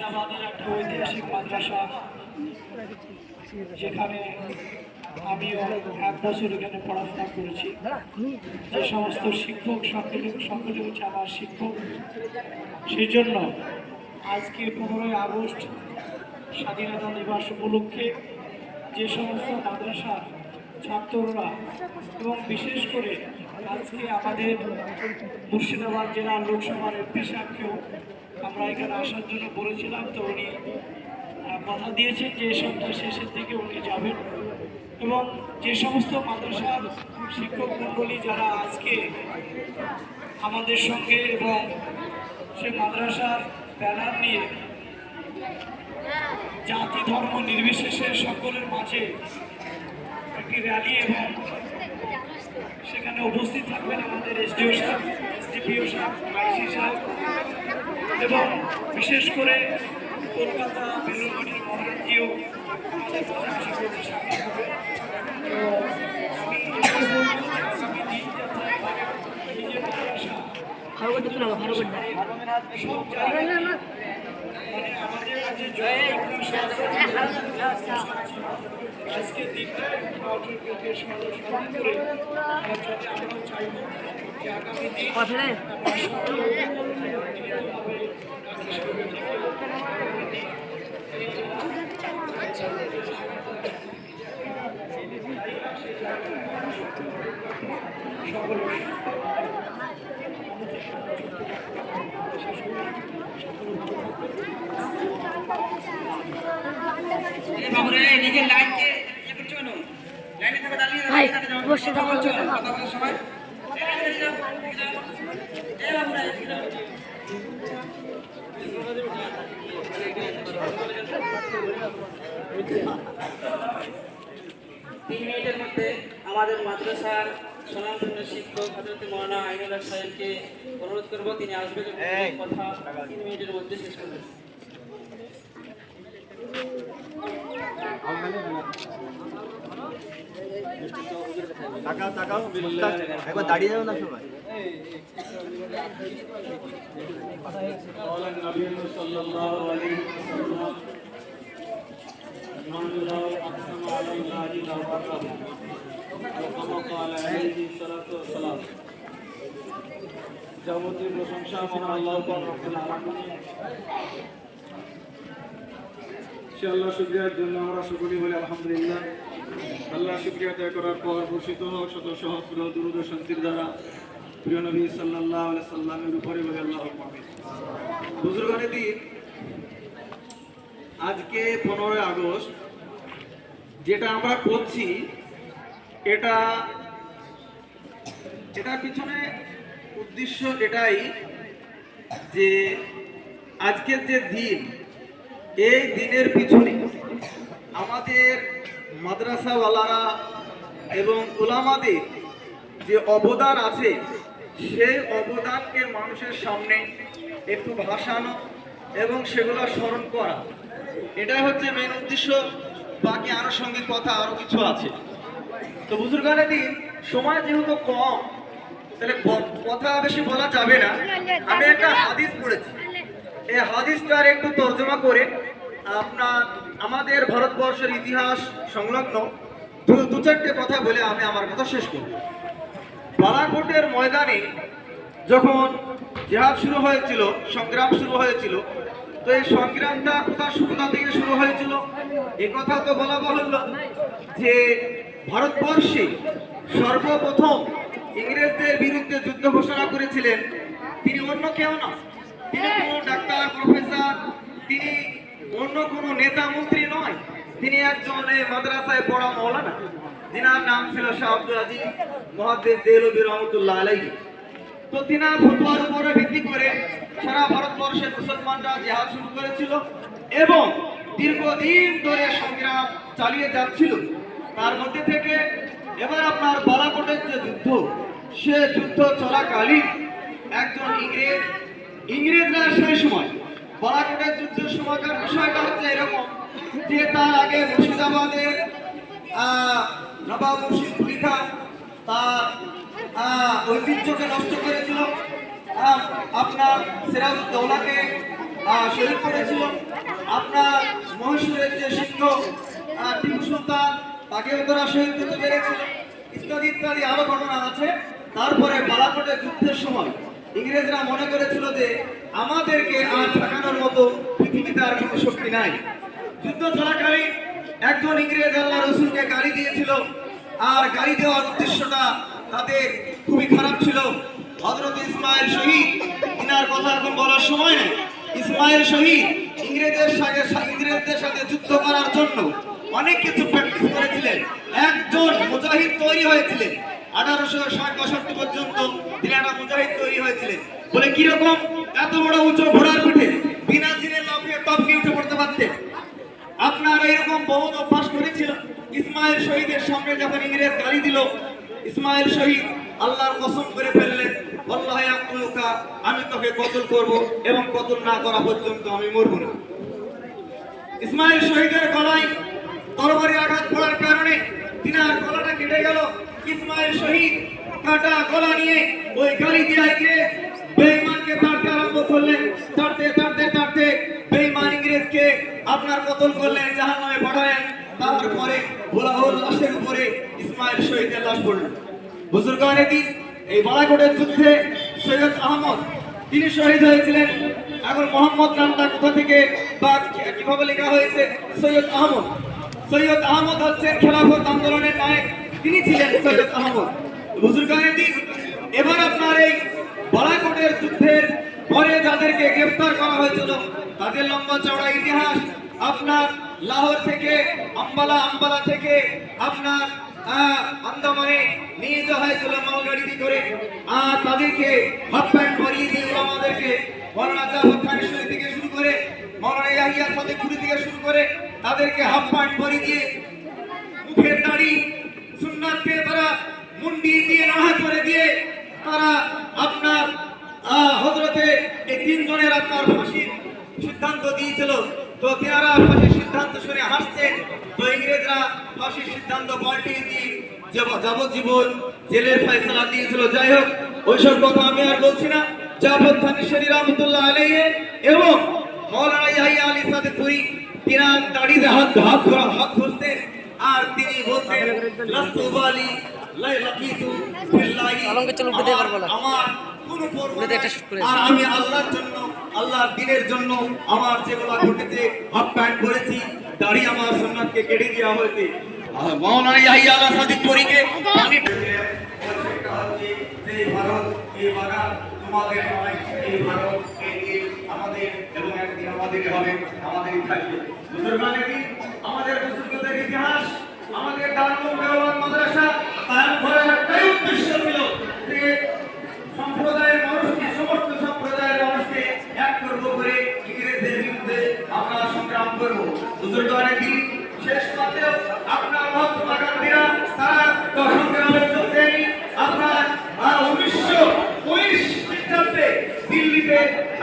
মুর্শিদাবাদের একটা ঐতিহাসিক মাদ্রাসা, যেখানে আমিও 1 বছর এখানে পড়াশোনা করেছি। যে সমস্ত শিক্ষক সকলে হচ্ছে আমার শিক্ষক। সেই জন্য আজকে 15ই আগস্ট স্বাধীনতা দিবস উপলক্ষে যে সমস্ত মাদ্রাসার ছাত্ররা এবং বিশেষ করে আজকে আমাদের মুর্শিদাবাদ জেলার লোকসভার এমপি সাহেবকেও আমরা এখানে আসার জন্য বলেছিলাম, তো উনি কথা দিয়েছেন যে সপ্তাহ শেষের দিকে উনি যাবেন। এবং যে সমস্ত মাদ্রাসার শিক্ষক মণ্ডলী যারা আজকে আমাদের সঙ্গে এবং সে মাদ্রাসার ব্যানার নিয়ে জাতি ধর্ম নির্বিশেষে সকলের মাঝে একটি র্যালি এবং সেখানে উপস্থিত থাকবেন আমাদের এসডিও সাহেব, এসডিপিও সাহেব, আইসি সাহেব এবং বিশেষ করে কলকাতা বেলুরমঠের মহারাজজিও আমাদের কাছে আশা করতে সামিল হবে। তো আমি আগামী দিন যাত্রায় নিজের মাদ্রাসা সব জায়গায় মানে আমাদের কাছে আজকে দিনটায় অটল পেতে স্মরণ করে আমরাও চাইব যে আগামী দিন নিজের লাইনকে লাইনে থাকা দাঁড়িয়ে বসে থাকার জন্য সময় তিন মিনিটের মধ্যে আমাদের মাদ্রাসার স্বনামধন্য শিক্ষক হযরত মাওলানা আইনুল্লাহ সাহেবকে অনুরোধ করব, তিনি আসবেন কথা 3 মিনিটের মধ্যে শেষ করবেন। একবার দাঁড়িয়ে যাও না সবাই। যাবতীয় প্রশংসা মহান আল্লাহ রব্বুল আলামিন। সে আল্লাহ শুকরিয়ার জন্য আমরা সকলেই বলি আলহামদুলিল্লাহ। আল্লাহ শুকরিয়া আদায় করার পর বর্ষিত হোক শত সহস্র দুরূদ ও শান্তির দ্বারা প্রিয় নবী সাল্লাল্লাহু আলাইহি সাল্লামের উপরে বলি আল্লাহুম্মা আমিন। বুজুর্গানে দিন, আজকে 15ই আগস্ট যেটা আমরা করছি, এটার পিছনে উদ্দেশ্য এটাই যে আজকের যে দিন, এই দিনের পিছনে আমাদের মাদ্রাসাওয়ালারা এবং উলামাদের যে অবদান আছে, সেই অবদানকে মানুষের সামনে একটু ভাসানো এবং সেগুলো স্মরণ করা, এটাই হচ্ছে মেন উদ্দেশ্য। বাকি আনুষঙ্গিক কথা আরো কিছু আছে। তো বুজুর্গানে দিন, সময় যেহেতু কম, তাহলে কথা বেশি বলা যাবে না। আমি একটা হাদিস পড়েছি, এই হাদিসটার একটু তর্জমা করে আমাদের ভারতবর্ষের ইতিহাস সংলগ্ন দু চারটে কথা বলে আমি আমার কথা শেষ করব। বালাকোটের ময়দানে যখন জিহাদ শুরু হয়েছিল, সংগ্রাম শুরু হয়েছিল, তো এই সংগ্রামটা কোথা থেকে শুরু হয়েছিল এ কথা তো বলা বাহুল্য যে ভারতবর্ষে সর্বপ্রথম ইংরেজদের বিরুদ্ধে যুদ্ধ ঘোষণা করেছিলেন তিনি অন্য কেউ না, তিনি কোনো ডাক্তার প্রফেসর, তিনি অন্য কোনো নেতা মন্ত্রী নয়, তিনি একজন মাদ্রাসায় পড়া মাওলানা, যিনার নাম ছিল শাহ আব্দুল আজিজ মুহাদ্দিস দেহলভী রহমাতুল্লাহ আলাইহি। তো তিনার ফতোয়ার উপরে ভিত্তি করে সারা ভারতবর্ষের মুসলমানরা জিহাদ শুরু করেছিল এবং দীর্ঘদিন ধরে সংগ্রাম চালিয়ে যাচ্ছিল। তার মধ্যে থেকে এবার আপনার বালাকোটের যে যুদ্ধ, সে যুদ্ধ চলাকালীন একজন ইংরেজরা সেই সময় বালাকোটের যুদ্ধের সময়কার বিষয়টা হচ্ছে এরকম যে তার আগে মুর্শিদাবাদের নবাব মুর্শিদ কুলি খান তার ঐতিহ্যকে নষ্ট করেছিল, আপনার সিরাজউদ্দৌলাকে শহীদ করেছিল। আপনার মহীশূরের যে সিংহ টিপু সুলতান, তাকেও তারা শহীদ করতে পেরেছিল, ইত্যাদি ইত্যাদি আরো ঘটনা আছে। তারপরে বালাকোটের যুদ্ধের সময় ইংরেজরা মনে করেছিল যে আমাদেরকে আর ঠেকানোর মতো পৃথিবীতে আর কোনো শক্তি নাই। যুদ্ধ চলাকালীন একজন ইংরেজ আল্লাহ রসুলকে গালি দিয়েছিল, আর গালি দেওয়ার উদ্দেশ্যটা তাদের খুবই খারাপ ছিল। হযরত ইসমাইল শহীদ, ইনার কথা এখন বলার সময় নেই। ইসমাইল শহীদ ইংরেজদের সাথে যুদ্ধ করার জন্য অনেক কিছু প্র্যাকটিস করেছিলেন। একজন মুজাহিদ তৈরি হয়েছিলেন। 1862 পর্যন্ত তিনি একটা মুজাহিদ তৈরি হয়েছিলেন। বলে কিরকম? এত বড় উঁচু ঘোড়ার পিঠে বিনা জিনে লাফিয়ে টপকে উঠে পড়তে পারতেন। আপনার এরকম বহুত অভ্যাস করেছিল। ইসমাইল শহীদের সামনে যখন ইংরেজ গালি দিল, ইসমাইল শহীদ আল্লাহর কসম করে ফেললেন, আল্লাহে আকুলুকা, আমি তোকে কতল করব এবং কতল না করা পর্যন্ত আমি মরব না। ইসমাইল শহীদের গলায় তরবারি আঘাত পড়ার কারণে তিনার গলাটা কেটে গেল। ইসমাইল শহীদ কাটা গলা নিয়ে ওই গালি দিয়ে বেঈমানকে তাড়তে আরম্ভ করলেন। তাড়তে বেঈমান ইংরেজকে আপনার কতল করলেন, জাহান্নামে পাঠালেন। তারপরে ভোলাহল লাশের উপরে ইসমাইল শহীদের লাশ পড়ল। বুজুর্গানে দিন এই বালাকোটের যুদ্ধে সৈয়দ আহমদ তিনি শহীদ হয়েছিলেন। এখন মোহাম্মদ নামটা কোথা থেকে বা কিভাবে লেখা হয়েছে? সৈয়দ আহমদ। সৈয়দ আহমদ হচ্ছেন খেলাফত আন্দোলনের নায়ক, তিনি ছিলেন সৈয়দ আহমদ। বুজুর্গানে দিন এবার আপনার এই বালাকোটের যুদ্ধের পরে যাদেরকে গ্রেফতার করা হয়েছিল তাদের লম্বা চওড়া ইতিহাস। আপনার লাহোর থেকে আম্বালা থেকে আপনার আন্দামানে নিয়ে যাওয়া হয়েছিল মালগাড়িতে করে। তাদেরকে হাফ প্যান্ট পরিয়ে দিয়ে আমাদেরকে মৌলানা জাফর খানেশ্বরী থেকে শুরু করে মৌলানা ইয়াহিয়া সাদেকুরি থেকে শুরু করে তাদেরকে হাফ প্যান্ট পরিয়ে দিয়ে মুখের দাড়ি সুন্নাতকে তারা মুন্ডি দিয়ে নাড়া করে দিয়ে তারা আপনার হযরতে এই তিনজনের আপনার ফাঁসির সিদ্ধান্ত দিয়েছিল। তো তেনারা ফাঁসির সিদ্ধান্ত শুনে হাসছেন। তো ইংরেজরা ফাঁসির সিদ্ধান্ত পাল্টিয়ে দিয়ে যাবজ্জীবন জেলের ফয়সালা দিয়েছিল। যাই হোক, ওইসব কথা আমি আর বলছি না। জাফর খানেশ্বরী রহমতুল্লাহ আলাইহি এবং মৌলানা ইয়াহিয়া আলী সাদেকুরি তিনার দাড়িতে হাত ঘষতেন আর তিনি বলতেন, লাস্তু বালি লাকিতু বিল্লাহি, আমার কোনো পরোয়া নাই, আর আমি আল্লাহর জন্য, আল্লাহর দ্বীনের জন্য আমার যেগুলো ঘটেছে হাফ প্যান্ট পরেছি, দাড়ি আমার সুন্নাতকে কেটে দেওয়া হয়েছে। মৌলানা ইয়াহিয়া আলী সাদেকুরিকে আমি এই ভারত, এই বাগান তোমাদের নয়, এই ভারত, এই দেশ আমাদের এবং একদিন আমাদের হবে, আমাদেরই থাকবে। বুজুর্গানে দিন আমাদের বুজুর্গদের ইতিহাস, আমাদের দারুল দেওয়ান মাদ্রাসা কায়েম করার একটাই উদ্দেশ্য ছিল যে সম্প্রদায়ের মানুষকে, সমস্ত সম্প্রদায়ের মানুষকে এক করবো করে ইংরেজদের বিরুদ্ধে আমরা সংগ্রাম করবো। বুজুর্গানে দিন শেষ পর্যন্ত আপনার মহাত্মা গান্ধীরা তারা সংগ্রামের চলতে আপনার 1919 খ্রিস্টাব্দে দিল্লিতে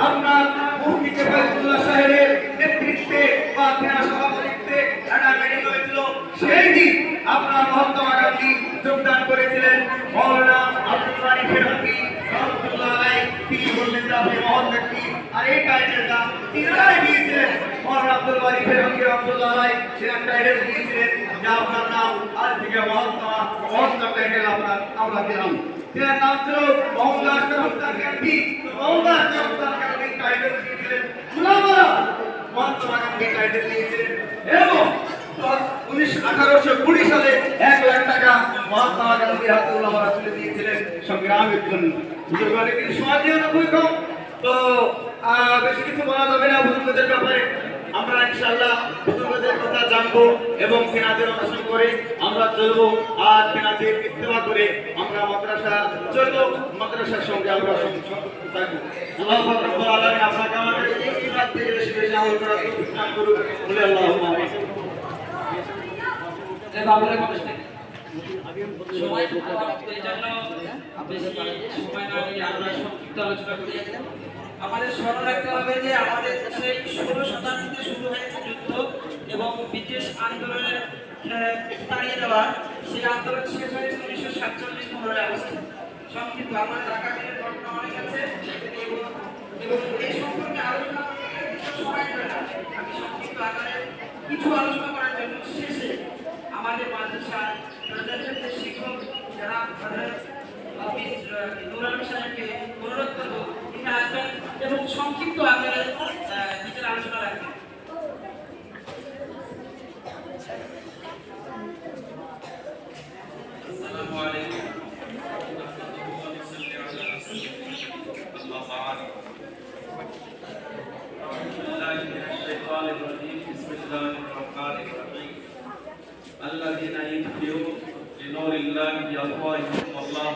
আপনার মুফতি কেফায়েতুল্লাহ সাহেবের নেতৃত্বে বা তেনার সভাপতিত্বে একটা মিটিং হয়েছিল। সেই দিন আপনার মহাত্মা গান্ধী যোগদান করেছিলেন। মৌলানা আব্দুল বারী ফেরঙ্গি রহমতুল্লাহ আলাইহি তিনি বললেন যে আপনি মহান ব্যক্তি, আর এই টাইটেলটা তিনারাই দিয়েছিলেন। মৌলানা আব্দুল বারী ফেরঙ্গি রহমতুল্লাহ আলাইহি তিনি টাইটেল দিয়েছিলেন যে আপনার নাম আজ থেকে মহাত্মা টাইটেল আপনার আমরা দিলাম। তেনার নাম ছিল মোহনদাস করমচাঁদ গান্ধী। মোহনদাস করমচাঁদ গান্ধী টাইটেল দিয়েছিলেন গুলামারা, মহাত্মা গান্ধী টাইটেল দিয়েছিলেন। এবং 1820 সালে 1 লাখ টাকা মহাত্মা গান্ধীর হাতে উলামারা তুলে দিয়েছিলেন সংগ্রামের জন্য। বুজুর্গদের কিন্তু সমাজেও খুবই কম, তো বেশি কিছু বলা যাবে না বুজুর্গদের ব্যাপারে। আমরা ইনশাআল্লাহ বুজুর্গদের কথা জানবো এবং তেনাদের অনুসরণ করে আমরা চলবো, আর তেনাদের ইত্তেবা করে আমরা মাদ্রাসা চলবো, মাদ্রাসার সঙ্গে আমরা সংযুক্ত থাকবো। আল্লাহ পাক রব্বুল আলামিন আপনাকে আমাদের এই রাত থেকে বেশি বেশি আমল করার তৌফিক দান করুন। বলে আল্লাহুম্মা আমিন। সময় না নিয়ে আমরা সংক্ষিপ্ত আলোচনা করি। আমাদের স্মরণ রাখতে হবে যে আমাদের দেশে 16 শতাব্দীতে শুরু হয়েছে যুদ্ধ এবং ব্রিটিশ আন্দোলনের তাড়িয়ে দেওয়া। সেই আন্দোলন শেষ হয়েছে 1947 15 আগস্ট। সংক্ষিপ্ত আমার ঢাকা থেকে ঘটনা অনেক আছে এবং এই সম্পর্কে আলোচনা আলোচনা করার জন্য শেষে আমাদের মাদ্রাসার প্রধান শিক্ষক যারা নুর আলম সাহেবকে অনুরোধ করবো তিনি আসবেন এবং সংক্ষিপ্ত আপনারা নিজের আলোচনা রাখবেন। السلام عليكم ورحمة الله وبركاته. أما بعد أعوذ بالله من الشيطان الرجيم بسم الله الرحمن الرحيم الذين ينفقون لنور الله بأفواههم والله